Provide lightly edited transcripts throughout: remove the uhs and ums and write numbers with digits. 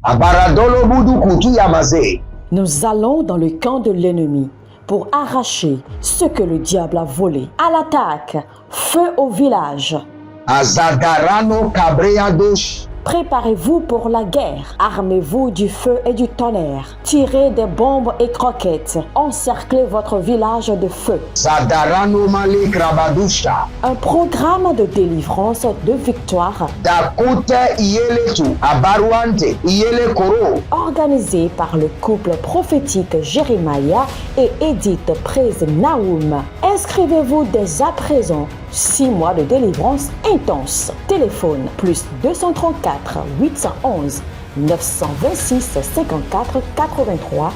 Abaradolo budu kutu yamaze. Nous allons dans le camp de l'ennemi pour arracher ce que le diable a volé. À l'attaque, feu au village. Azadarano kabreadosh. Préparez-vous pour la guerre. Armez-vous du feu et du tonnerre. Tirez des bombes et croquettes. Encerclez votre village de feu. Zadarano male krabadusha. Un programme de délivrance, de victoire, Dakote iyeletu. Abaruante iyele koro. organisé par le couple prophétique Jérémia et Edith Praise Naoum. Inscrivez-vous dès à présent. 6 mois de délivrance intense. Téléphone plus 234 811 926 54 83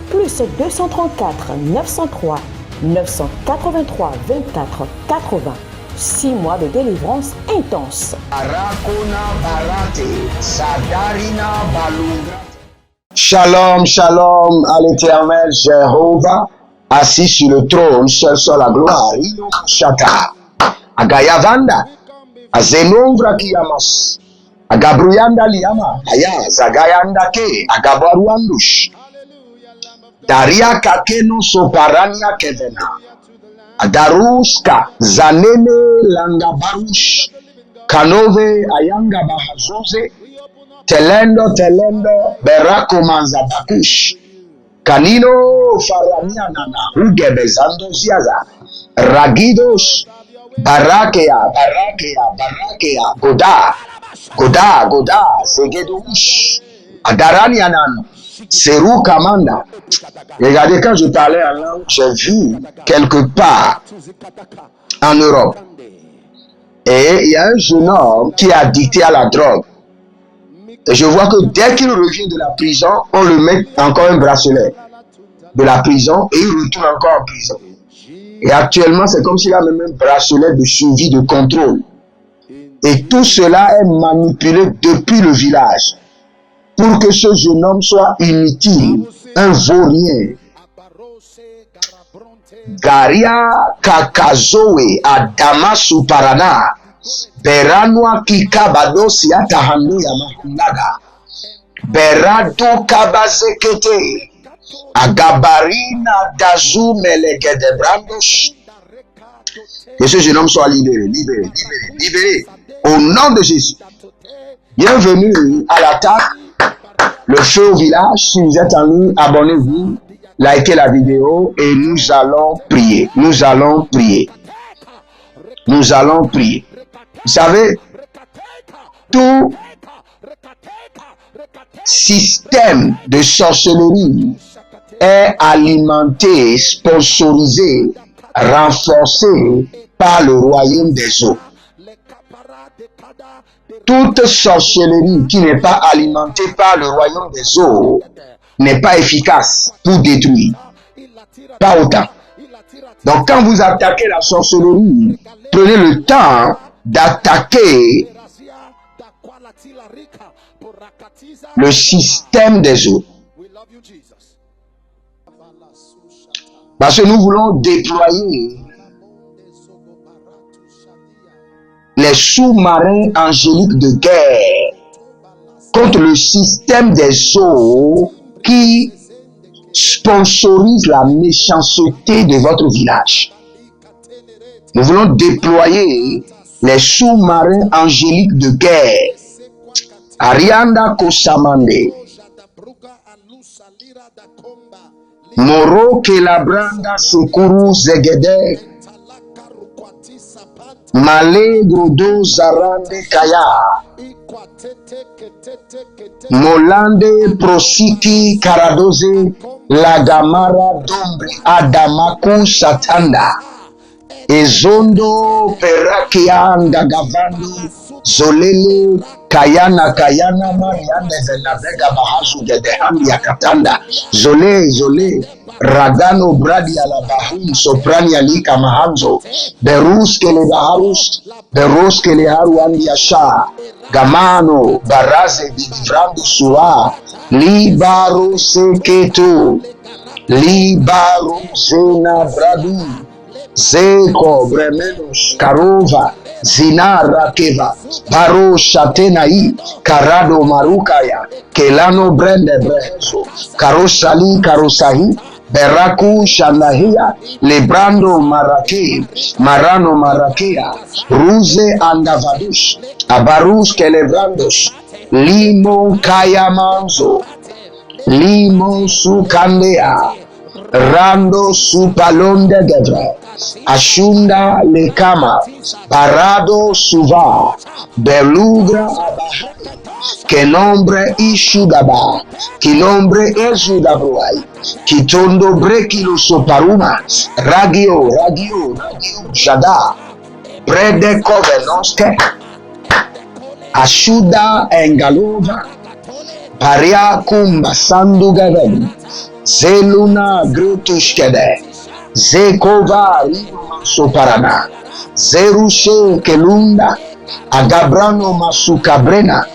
plus 234 903 983 24 80. 6 mois de délivrance intense. Arakona barate. Sadarina balungra. Shalom, shalom à l'éternel Jéhovah, assis sur le trône, seul sur la gloire. Shata. Agayavanda. Azenongra kiyamas. Agabruyanda liyama. Aya zagayanda ke. Agabaruandush. Daria kakeno soparania kevena. Adaruska zanene langabarush. Kanove ayanga bahazoze. Telendo berako manzabakush. Kanino faramianana ugebezando ziaza. Ragidos barakea goda segedush. Adaranianan seru kamanda. Regardez, quand je parlais en langue, j'ai vu quelque part en Europe, et il y a un jeune homme qui est addicté à la drogue. Et je vois que dès qu'il revient de la prison, on lui met encore un bracelet de la prison et il retourne encore en prison. Et actuellement, c'est comme s'il a même un bracelet de suivi, de contrôle. Et tout cela est manipulé depuis le village pour que ce jeune homme soit inutile, un vaurien. Garia kakazoe adama suparana. Beranwa kikabadosi atahandu ya mahulaga. Berado kabazekete. Agabarina dazu melegede brandos. Que ce jeune homme soit libéré. Au nom de Jésus. Bienvenue à l'attaque. Le feu au village. Si vous êtes en ligne, abonnez-vous. Likez la vidéo et nous allons prier. Vous savez, tout système de sorcellerie est alimenté, sponsorisé, renforcé par le royaume des eaux. Toute sorcellerie qui n'est pas alimentée par le royaume des eaux n'est pas efficace pour détruire. Pas autant. Donc quand vous attaquez la sorcellerie, prenez le temps d'attaquer le système des eaux. Parce que nous voulons déployer les sous-marins angéliques de guerre contre le système des eaux qui sponsorise la méchanceté de votre village. Nous voulons déployer les sous-marins angéliques de guerre. Arianda Kosamande. Moro Kelabranda Sukuru Zegede. Malegro do Zarande Kaya. Molande Prosiki Karadoze. Lagamara Dombre Adamaku Satanda. Ezondo Perakianga Gavando Zolele Kayana Mariande Zenabega Bahasu de Dehamia Katanda Zole Ragano Bradi Alabahum Soprani Alika Mahanzo Berus Kele Haruandi Yasha Gamano Baraze Bidivrando Sua Libaro Seketo Libaro Zena Bradu Zeko bremenos karova zina rakeva baro shatenai karado marukaya kelano brende brehezo karosali karosahi beraku shanahia lebrando marake marano marakea ruze andavadush abarus kelebrandos limo kayamanzo limo sukandea rando supalonde gedre ashunda lekama parado suva belugra abaha que nombre ishudaba que nombre esudabruai que tondo brekilo soparuma ragio jada brede covenoste ashuda engalova paria kumba sandugaven zeluna grutushkede zekova rima soparana zerushe kelunda agabrano masukabrena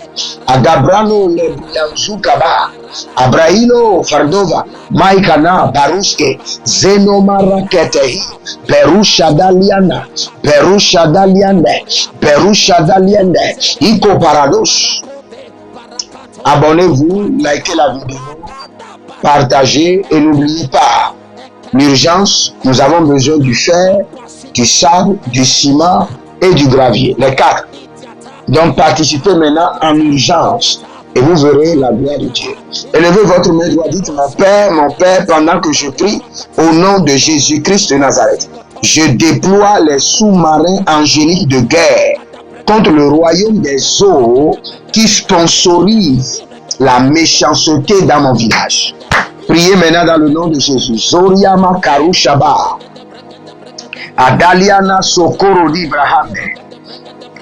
agabrano lebuyanzukaba abrailo fardova maikana baruske zenomaraketehi perusha daliande iko parados. Abonnez-vous, likez la vidéo, partagez et n'oubliez pas, l'urgence, nous avons besoin du fer, du sable, du ciment et du gravier, les 4. Donc participez maintenant en urgence et vous verrez la gloire de Dieu. Élevez votre main droite, dites mon Père, pendant que je prie au nom de Jésus-Christ de Nazareth. Je déploie les sous-marins angéliques de guerre contre le royaume des eaux qui sponsorise la méchanceté dans mon village. Priez maintenant dans le nom de Jésus. Zoriama Karushaba, Adaliana Sokoro Librahame,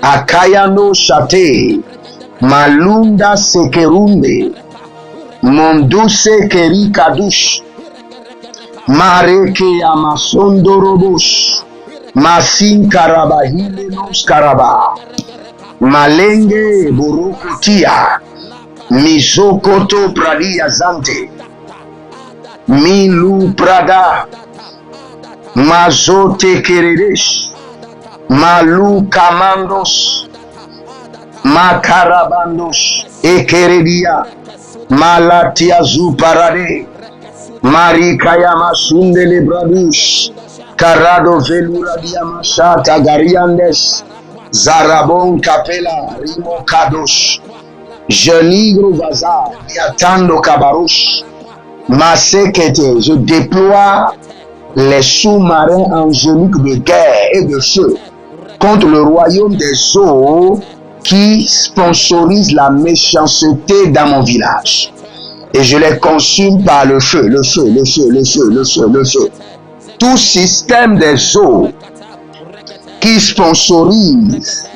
Akayano Shate, Malunda Sekerunde, Monduse Kerikadush, Mareke Amasondo Robosh, Masin Karabahile Nos Karaba, Malenge Borokotia, Misokoto Pradia Zante, Milu Prada, Mazote Keredesh, Malu Kamandos, Makarabandos, Ekeredia, Malatia Zuparade, Marikayama Sundele Bradush, Carado Velura Diamashata Gariandes, Zarabon Capella, Rimo Kadosh, Jeligro Vaza, Diatando Kabarush, Masekete, je déploie les sous-marins angéliques de guerre et de feu contre le royaume des eaux qui sponsorise la méchanceté dans mon village. Et je les consume par le feu. Tout système des eaux qui sponsorise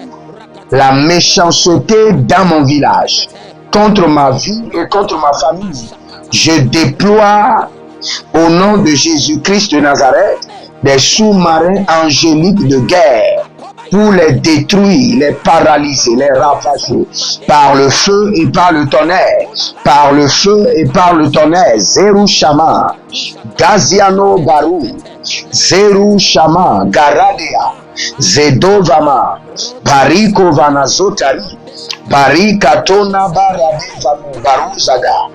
la méchanceté dans mon village, contre ma vie et contre ma famille, je déploie au nom de Jésus-Christ de Nazareth des sous-marins angéliques de guerre pour les détruire, les paralyser, les ravager par le feu et par le tonnerre, par le feu et par le tonnerre. Zerou Shama, Gaziano Barou, Zerou Shama, Garadea, Zedovama, Bariko Vanazotari, Barikatona Baradevano Baruzaga,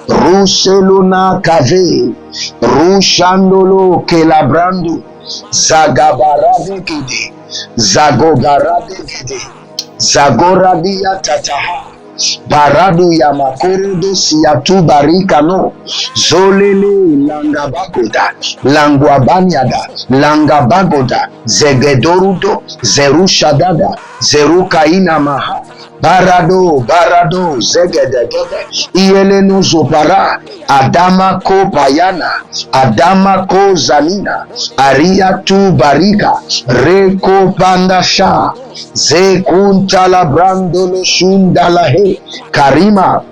Ruselona Kave, Rushandolo Kelabrando, Zagabaradekede, Zagogaradekede, Zagoradia Tataha, Baradu Yamakorodo Siatu Barikano, Zolele Langabagoda, Languabanyada, Langabagoda, Zegedorudo, Zerushadada, Zerukaina Maha, Barado, Zegedegede, Ieleno Zopara, Adama Ko Bayana, Adama Ko Zanina, Ariatu Barika, Reko Pandasha, Zekuntala Brandolo Shundalahe, Karima,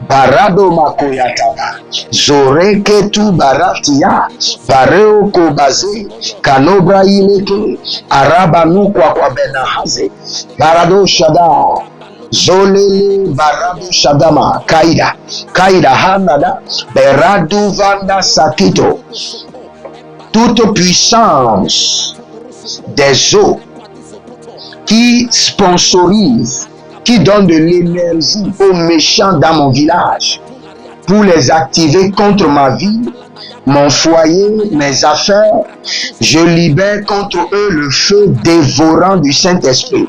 Barado Makoyataba, Zoreke tu Baratia, Bareo Kobaze, Kanobra Ileke, Arabanu kwa Benahaze, Barado Shada, Zolele Barado Shadama, Kaida Hanada, Beradu Vanda Sakito, toute puissance des eaux qui sponsorisent, qui donnent de l'énergie aux méchants dans mon village pour les activer contre ma vie, mon foyer, mes affaires. Je libère contre eux le feu dévorant du Saint-Esprit.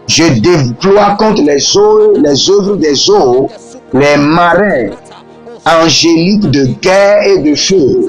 Je déploie contre les œuvres des eaux, les marins angéliques de guerre et de feu.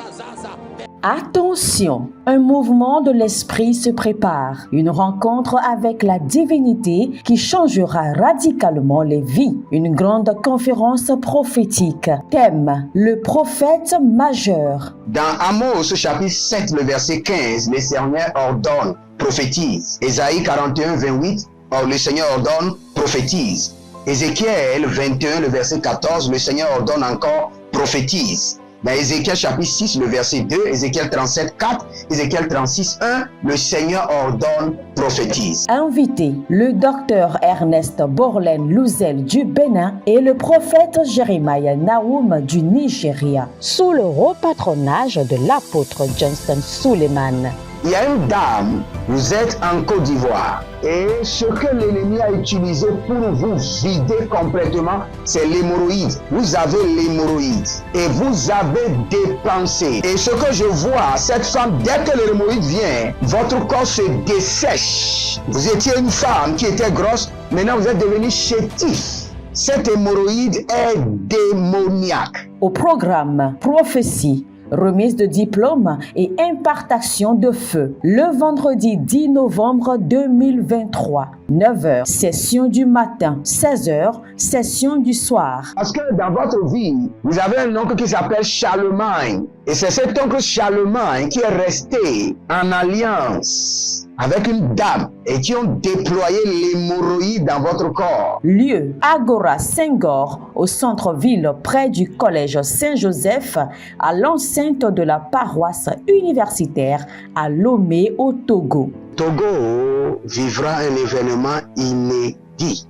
Attention, un mouvement de l'esprit se prépare, une rencontre avec la divinité qui changera radicalement les vies, une grande conférence prophétique. Thème, le prophète majeur. Dans Amos chapitre 7, le verset 15, le Seigneur ordonne, prophétise. Ésaïe 41, 28, le Seigneur ordonne, prophétise. Ézéchiel 21, le verset 14, le Seigneur ordonne encore, prophétise. Dans Ézéchiel chapitre 6, le verset 2, Ézéchiel 37, 4, Ézéchiel 36, 1, le Seigneur ordonne, prophétise. Invité, le docteur Ernest Borlen Louzel du Bénin et le prophète Jeremiah Nahum du Nigeria, sous le haut patronage de l'apôtre Johnson Suleiman. Il y a une dame, vous êtes en Côte d'Ivoire et ce que l'ennemi a utilisé pour vous vider complètement, c'est l'hémorroïde. Vous avez l'hémorroïde et vous avez dépensé. Et ce que je vois, cette femme, dès que l'hémorroïde vient, votre corps se dessèche. Vous étiez une femme qui était grosse, maintenant vous êtes devenu chétif. Cette hémorroïde est démoniaque. Au programme Prophétie, remise de diplôme et impartation de feu. Le vendredi 10 novembre 2023, 9h, session du matin, 16h, session du soir. Parce que dans votre vie, vous avez un oncle qui s'appelle Charlemagne. Et c'est cet oncle Charlemagne qui est resté en alliance avec une dame et qui ont déployé l'hémorroïde dans votre corps. Lieu, Agora Senghor, au centre-ville près du collège Saint-Joseph, à l'enceinte de la paroisse universitaire à Lomé au Togo. Togo vivra un événement inédit.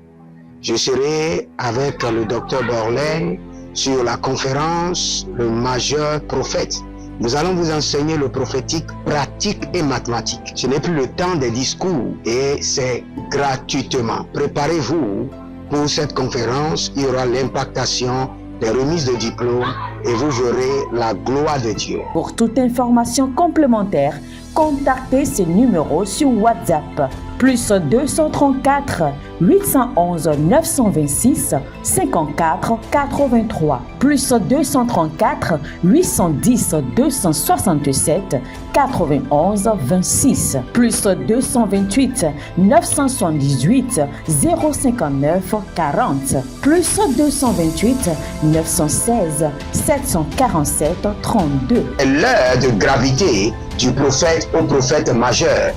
Je serai avec le docteur Borlen sur la conférence Le Majeur Prophète. Nous allons vous enseigner le prophétique pratique et mathématique. Ce n'est plus le temps des discours et c'est gratuitement. Préparez-vous pour cette conférence. Il y aura l'impactation, des remises de diplômes et vous verrez la gloire de Dieu. Pour toute information complémentaire, contactez ces numéros sur WhatsApp. Plus 234 811 926 54 83. Plus 234 810 267 91 26. Plus 228 978 059 40. Plus 228 916 747 32. L'heure de gravité du prophète au prophète majeur.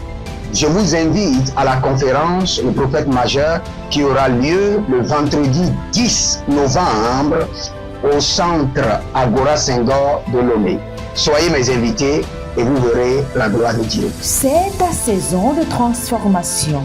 Je vous invite à la conférence Le Prophète Majeur qui aura lieu le vendredi 10 novembre au centre Agora Senghor de Lomé. Soyez mes invités et vous verrez la gloire de Dieu. C'est ta saison de transformation.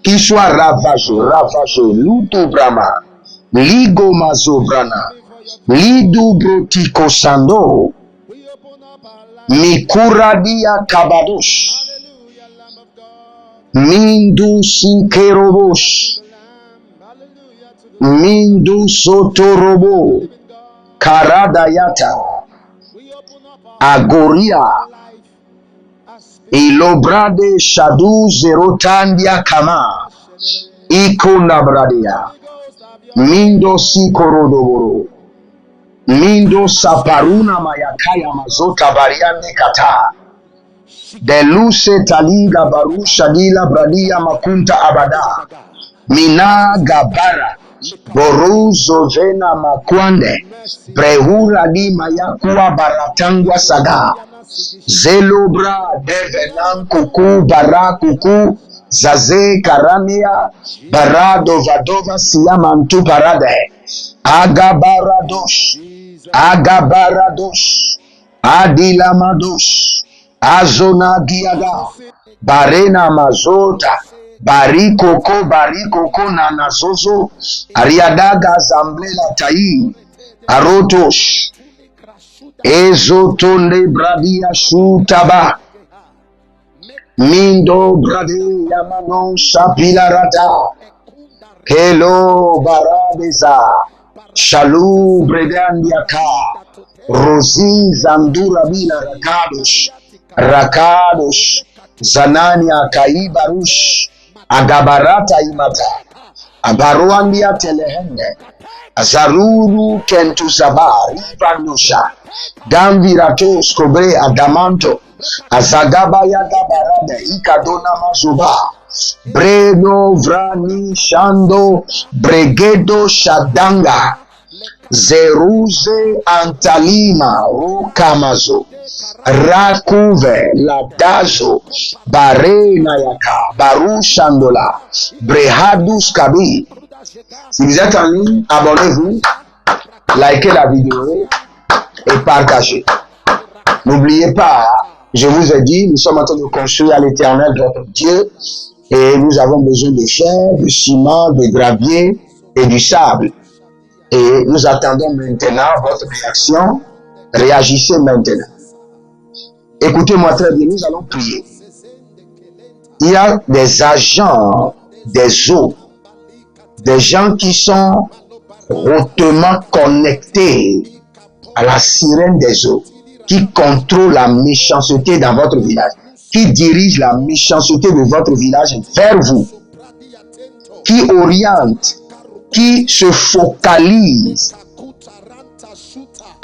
Qu'il soit ravagé, Luto Brahma, Ligo Mazobrana, Lidubrotiko Sando, Mikuradia Kabadosh, Mindu Sinkerobosh, Mindu Sotorobo, Karadayata, Agoria, Ilobrade Shadu Zerotandia Kama, Ikona Bradia, Mindo Sikorodoboro, Mindo Saparuna Mayakaya Mazota Bariande Kata, Deluse Taliga Barusha Dila Bradia Makunta Abada, Mina Gabara, Boruzo Vena Makwande, Brehura di Mayakua Baratangwa Saga, Zelobra Devenan Kuku Barakuku, Zaze Karania, Barado Vadova Siamantu Parade, Agabaradosh, Agabaradosh, Adilamadosh, Azona Giaga, Barena Mazota, Barikoko Nanazozo, Ariadaga Zamblela Tai, Arotosh, Ezotonde Bradia Shutaba, Mindo Brade Yamanon Shapilarata, Hello Baradeza, Shalu Bredandiaka, Rosi Zandura Bila Rakadosh, Zanania Kaibarush, Agabarata Imata, Abaruandia Telehende, Azaruru Kentusabar, Ivanusha, Danviratos Kobre Adamanto, Azagabaya Gabarade, Ikadona Mazuba, Breno Vrani Shando, Bregedo Shadanga, Zeruze Antalima, Rokamazo, Rakuve, Ladazo, Barena Yaka, Barushandola, Brehadus Kabi. Si vous êtes en ligne, abonnez-vous, likez la vidéo et partagez. N'oubliez pas, je vous ai dit, nous sommes en train de construire à l'Éternel notre Dieu et nous avons besoin de fer, de ciment, de gravier et du sable. Et nous attendons maintenant votre réaction. Réagissez maintenant. Écoutez-moi très bien, nous allons prier. Il y a des agents des eaux, des gens qui sont hautement connectés à la sirène des eaux, qui contrôlent la méchanceté dans votre village, qui dirigent la méchanceté de votre village vers vous, qui orientent, qui se focalisent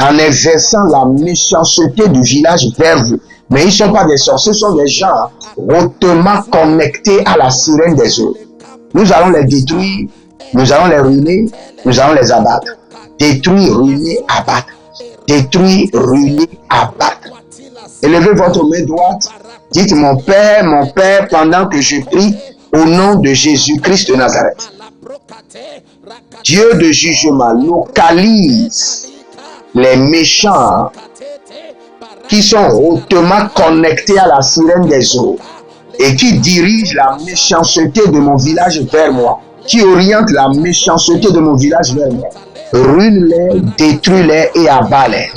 en exerçant la méchanceté du village vers vous. Mais ils ne sont pas des sorciers, ce sont des gens hautement connectés à la sirène des eaux. Nous allons les détruire, nous allons les ruiner, nous allons les abattre. Détruire, ruiner, abattre. Détruire, ruiner, abattre. Élevez votre main droite. Dites mon Père, pendant que je prie au nom de Jésus-Christ de Nazareth. Dieu de jugement, localise les méchants qui sont hautement connectés à la sirène des eaux et qui dirigent la méchanceté de mon village vers moi, qui orientent la méchanceté de mon village vers moi. Ruine-les, détruis-les et abat-les.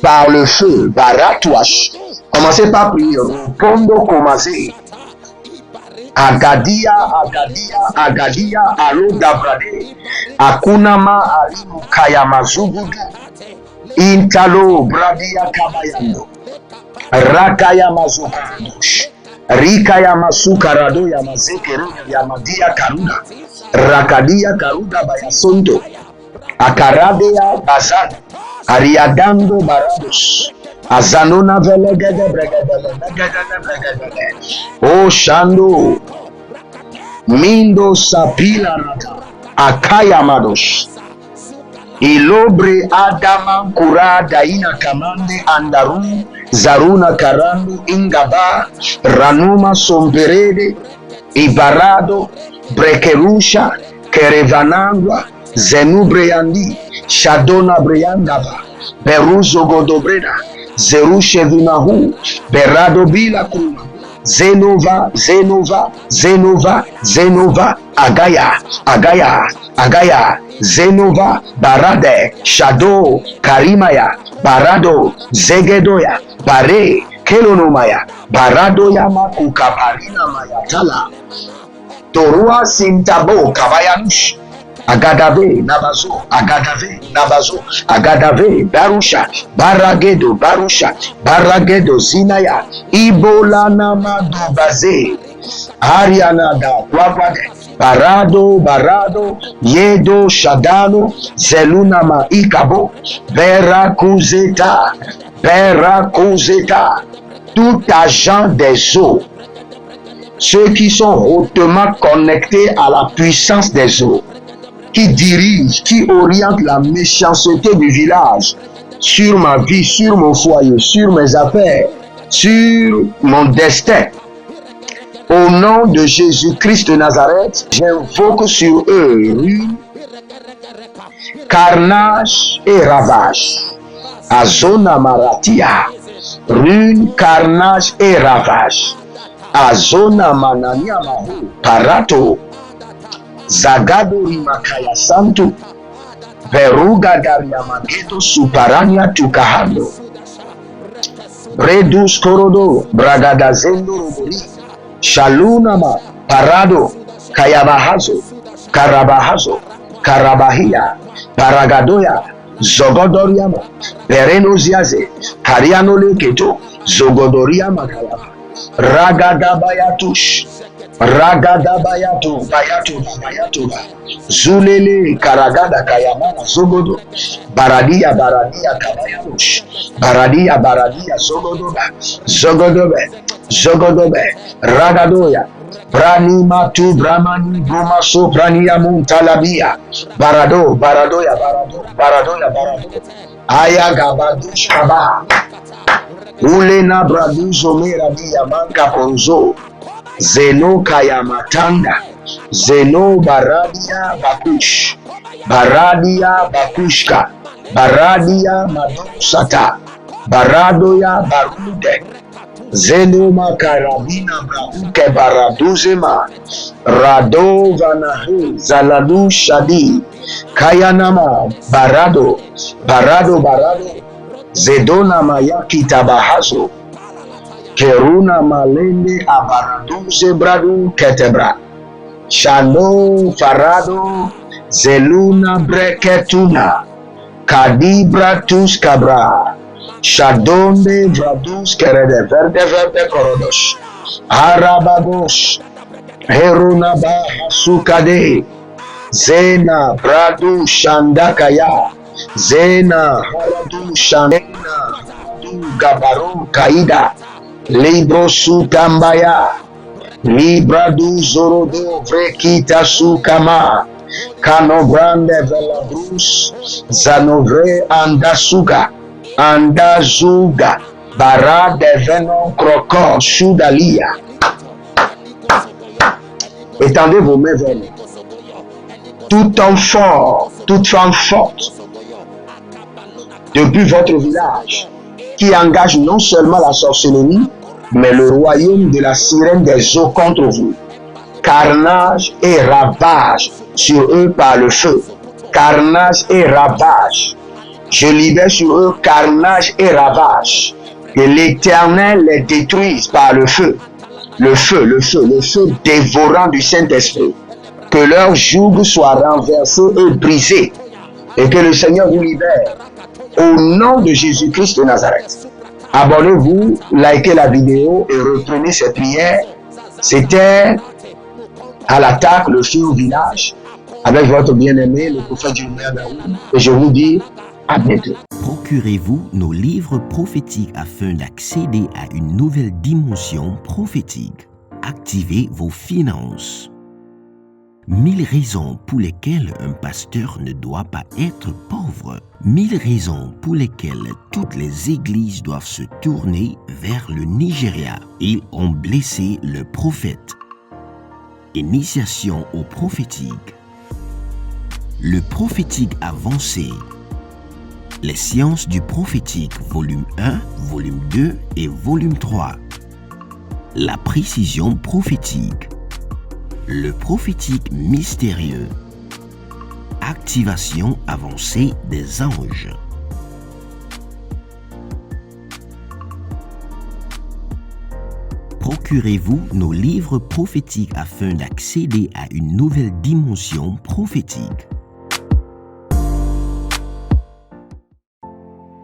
Par le feu, baratouach. Commencez par prier. Pondo commencez. Agadia, alo dabrade. Akunama alimu kayamazugudu. Intalo bradia kabayando. Rakaya mazukarandosh. Rikaya masukarado yamazekere yamadia karuda. Rakadia karuda bayasonto. Akaradea bazan. Ariadando barados. Azanona velegede bregede. O shando. Mindo sapila rata. Akaya madosh. Ilobre adama kura daina kamande andaru zaruna karandu ingaba ranuma somberede ibarado brekerusha kerevanangwa zenubreandi shadona breyandaba beruzo godobreda zerushe vinahu berado bila kuma Zenova, Agaya, Zenova, Barade, Shadow, Karimaya, Barado, Zegedoya, Bare, Kelonomaya, Baradoya Makukabarina Mayatala, Torua Sintabo, Kavayanush, Agadave, Nabazo, Agadave, Nabazo, Agadave, Barusha, Baragedo, Barusha, Baragedo, Zinaya, Ibola Namado Baze, Arianada, Wabade, Barado, Barado, Yedo, Shadano, Zelunama, Ikabo, Berakuzeta, Berakuzeta, tout agent des eaux, ceux qui sont hautement connectés à la puissance des eaux, qui dirige, qui oriente la méchanceté du village sur ma vie, sur mon foyer, sur mes affaires, sur mon destin. Au nom de Jésus-Christ de Nazareth, j'invoque sur eux ruine, carnage et ravage. Azona Maratia, ruine, carnage et ravage. Azona Manania Mahu, Parato, Zagado Rimakaya Santo, Veruga Dariamageto Suparania Tukahando, Redus Korodo, Bragadazendo Robori, Shalunama, Parado, Kayabahazo, Karabahazo, Karabahia, Paragadoya, Zogodoriama, Perenoziaze, Kariano Leketo, Zogodoriama Kayaba, Ragadabayatush, Ragadabayatu, Bayatu, Bayatu, Zulele, Karagada, Kayamana, Zogodo, Baradia, Baradia, Kabayamush, Baradia, Baradia, Zogodoba, Zogodobe, Zogodobe, Ragadoya, Brani Matu, Brahmani, Bromaso, Brania Muntalabia, Barado, Baradoya, Barado, Baradoya, Barado, Ayagabadush Kaba, Ulena Braduzo Meradia Manka Ponzo, Zeno Kayamatanda, Zeno Baradia Bakush, Baradia Bakushka, Baradia Madusata, Baradoya Barude, Zeno Makarabina Brauke Baraduzema, Rado Vanahu, Zaladu Shadi, Kayanama, Barado, Barado, Barado, Zedona Mayaki Tabahazo, Keruna Malende Abaraduze Bradu Ketebra, Shano Farado, Zeluna Breketuna, Kadibra Tus Cabra, Shadonde Vradus Kerede Verde Verde Korodos, Arabagos, Herunaba Hasukade, Zena Bradu Shandakaya, Zena Haradu Shandena Haradu Gabaru Kaida, Libro Sutambaya, Libra du Zorodo Vrekita Sukama, Canobrande Velabrus, Zanovre Andasuga, Andazuga, Bara de Venon Crocon, Soudalia. Étendez vos mains vers nous. Tout homme fort, toute femme forte, depuis votre village, qui engage non seulement la sorcellerie, mais le royaume de la sirène des eaux contre vous. Carnage et ravage sur eux par le feu. Carnage et ravage. Je libère sur eux carnage et ravage. Que l'Éternel les détruise par le feu. Le feu, le feu, le feu dévorant du Saint-Esprit. Que leur joug soit renversé et brisé. Et que le Seigneur vous libère. Au nom de Jésus-Christ de Nazareth. Abonnez-vous, likez la vidéo et reprenez cette prière. C'était à l'attaque, le feu au village, avec votre bien-aimé, le prophète Jeremiah Daoud. Et je vous dis à bientôt. Procurez-vous nos livres prophétiques afin d'accéder à une nouvelle dimension prophétique. Activez vos finances. 1000 raisons pour lesquelles un pasteur ne doit pas être pauvre. 1000 raisons pour lesquelles toutes les églises doivent se tourner vers le Nigeria. Ils ont blessé le prophète. Initiation au prophétique. Le prophétique avancé. Les sciences du prophétique, volume 1, volume 2 et volume 3. La précision prophétique. Le prophétique mystérieux. Activation avancée des anges. Procurez-vous nos livres prophétiques afin d'accéder à une nouvelle dimension prophétique.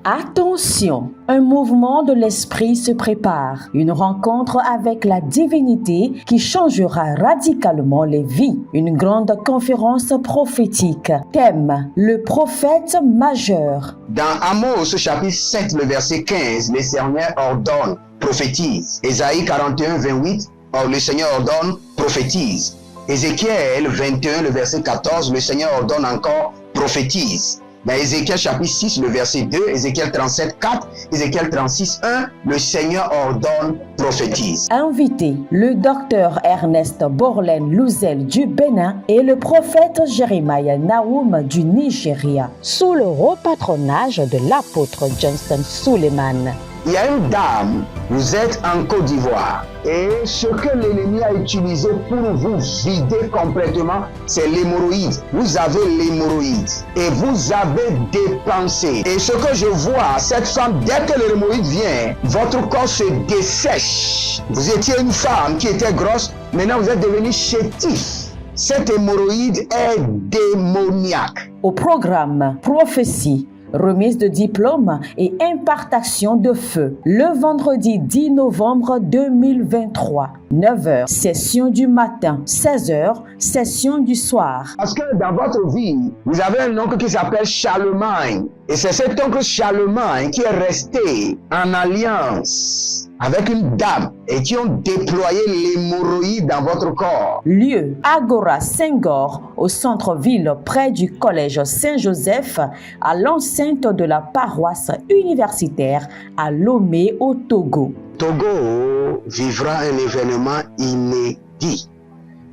Attention, un mouvement de l'esprit se prépare, une rencontre avec la divinité qui changera radicalement les vies, une grande conférence prophétique. Thème, le prophète majeur. Dans Amos chapitre 7, le verset 15, le Seigneur ordonne, prophétise. Ésaïe 41, 28, le Seigneur ordonne, prophétise. Ézéchiel 21, le verset 14, le Seigneur ordonne encore, prophétise. Dans Ézéchiel chapitre 6, le verset 2, Ézéchiel 37, 4, Ézéchiel 36, 1, le Seigneur ordonne, prophétise. Invité, le docteur Ernest Borlen Louzel du Bénin et le prophète Jeremiah Nahum du Nigeria, sous le haut patronage de l'apôtre Johnson Suleiman. Il y a une dame, vous êtes en Côte d'Ivoire et ce que l'ennemi a utilisé pour vous vider complètement, c'est l'hémorroïde. Vous avez l'hémorroïde et vous avez dépensé. Et ce que je vois, cette femme, dès que l'hémorroïde vient, votre corps se dessèche. Vous étiez une femme qui était grosse, maintenant vous êtes devenu chétif. Cette hémorroïde est démoniaque. Au programme Prophétie, remise de diplôme et impartation de feu. Le vendredi 10 novembre 2023, 9h, session du matin, 16h, session du soir. Parce que dans votre vie, vous avez un oncle qui s'appelle Charlemagne. Et c'est cet oncle Charlemagne qui est resté en alliance avec une dame et qui ont déployé l'hémorroïde dans votre corps. Lieu, Agora Senghor, au centre-ville près du collège Saint-Joseph, à l'enceinte de la paroisse universitaire à Lomé au Togo. Togo vivra un événement inédit.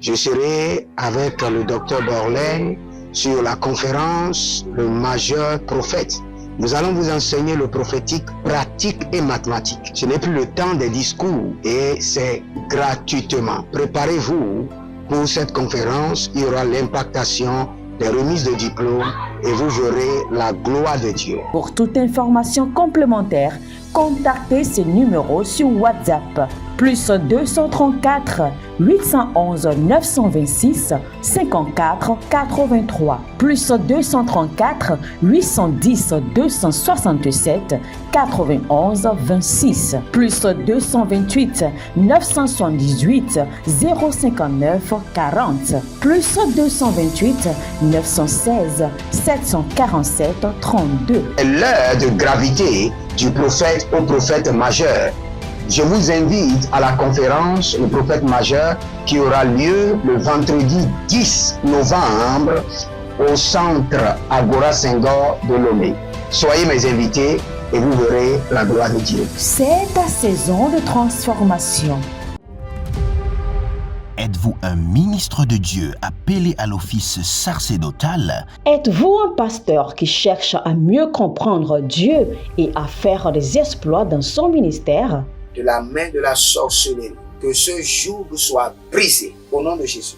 Je serai avec le docteur Borlen sur la conférence Le Majeur Prophète. Nous allons vous enseigner le prophétique pratique et mathématique. Ce n'est plus le temps des discours et c'est gratuitement. Préparez-vous pour cette conférence. Il y aura l'impactation des remises de diplômes et vous verrez la gloire de Dieu. Pour toute information complémentaire, contactez ces numéros sur WhatsApp. Plus 234 811 926 54 83. Plus 234 810 267 91 26. Plus 228 978 059 40. Plus 228 916 747 32. L'heure de gravité du prophète au prophète majeur. Je vous invite à la conférence Le Prophète Majeur qui aura lieu le vendredi 10 novembre au centre Agora Senghor de Lomé. Soyez mes invités et vous verrez la gloire de Dieu. C'est ta saison de transformation. Êtes-vous un ministre de Dieu appelé à l'office sacerdotal? Êtes-vous un pasteur qui cherche à mieux comprendre Dieu et à faire des exploits dans son ministère? De la main de la sorcellerie, que ce joug soit brisé au nom de Jésus,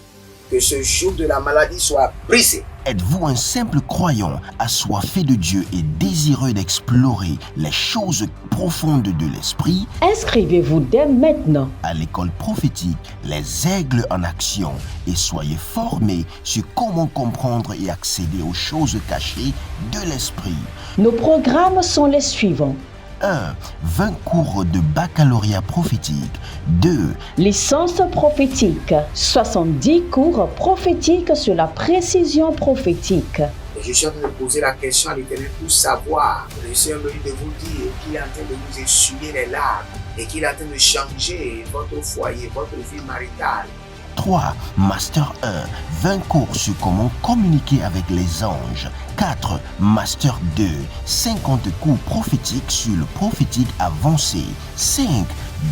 que ce joug de la maladie soit brisé. Êtes-vous un simple croyant assoiffé de Dieu et désireux d'explorer les choses profondes de l'esprit? Inscrivez-vous dès maintenant À l'école prophétique Les Aigles en Action et soyez formés sur comment comprendre et accéder aux choses cachées de l'esprit. Nos programmes sont les suivants. 1. 20 cours de baccalauréat prophétique. 2. Licence prophétique. 70 cours prophétiques sur la précision prophétique. Et je suis en train de poser la question à l'Éternel pour savoir. Le Seigneur me dit de vous dire qu'il est en train de vous essuyer les larmes et qu'il est en train de changer votre foyer, votre vie maritale. 3. Master 1. 20 cours sur comment communiquer avec les anges. 4. Master 2. 50 cours prophétiques sur le prophétique avancé. 5.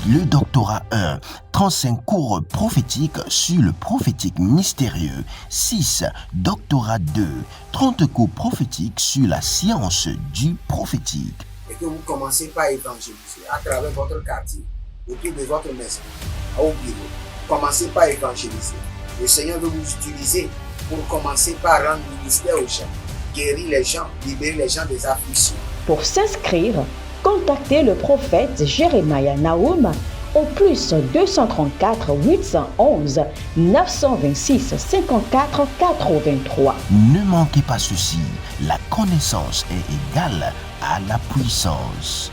Le doctorat 1. 35 cours prophétiques sur le prophétique mystérieux. 6. Doctorat 2. 30 cours prophétiques sur la science du prophétique. Et que vous commencez par évangéliser à travers votre quartier, autour de votre maison, au bureau. Commencez par évangéliser. Le Seigneur veut vous utiliser pour commencer par rendre ministère aux gens, guérir les gens, libérer les gens des afflictions. Pour s'inscrire, contactez le prophète Jeremiah Nahum au plus 234 811 926 54 83. Ne manquez pas ceci, la connaissance est égale à la puissance.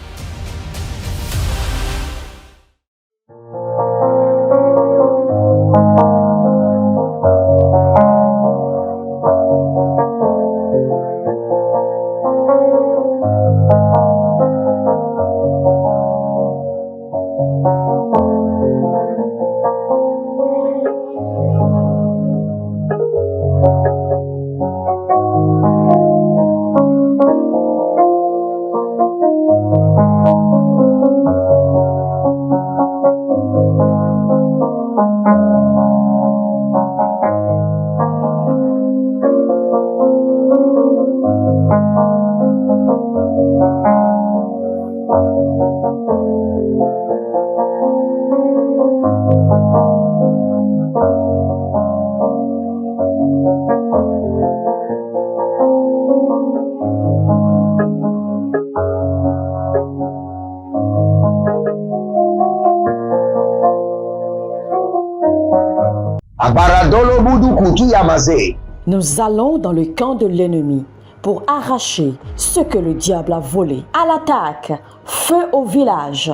Nous allons dans le camp de l'ennemi pour arracher ce que le diable a volé. À l'attaque, feu au village.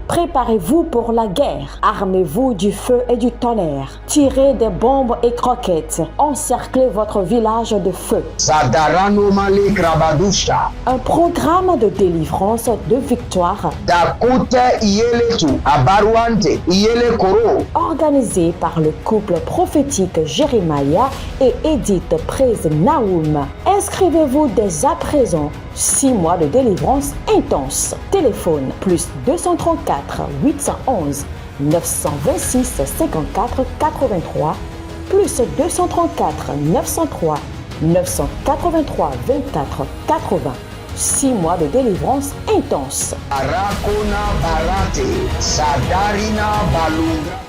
Préparez-vous pour la guerre. Armez-vous du feu et du tonnerre. Tirez des bombes et croquettes. Encerclez votre village de feu. Un programme de délivrance, de victoire, organisé par le couple prophétique Jérémia et Edith Praise Naoum. Inscrivez-vous dès à présent. 6 mois de délivrance intense. Téléphone plus 234 811 926 54 83 plus 234 903 983 24 80. 6 mois de délivrance intense. Arakona Barate, Sadarina Balunga.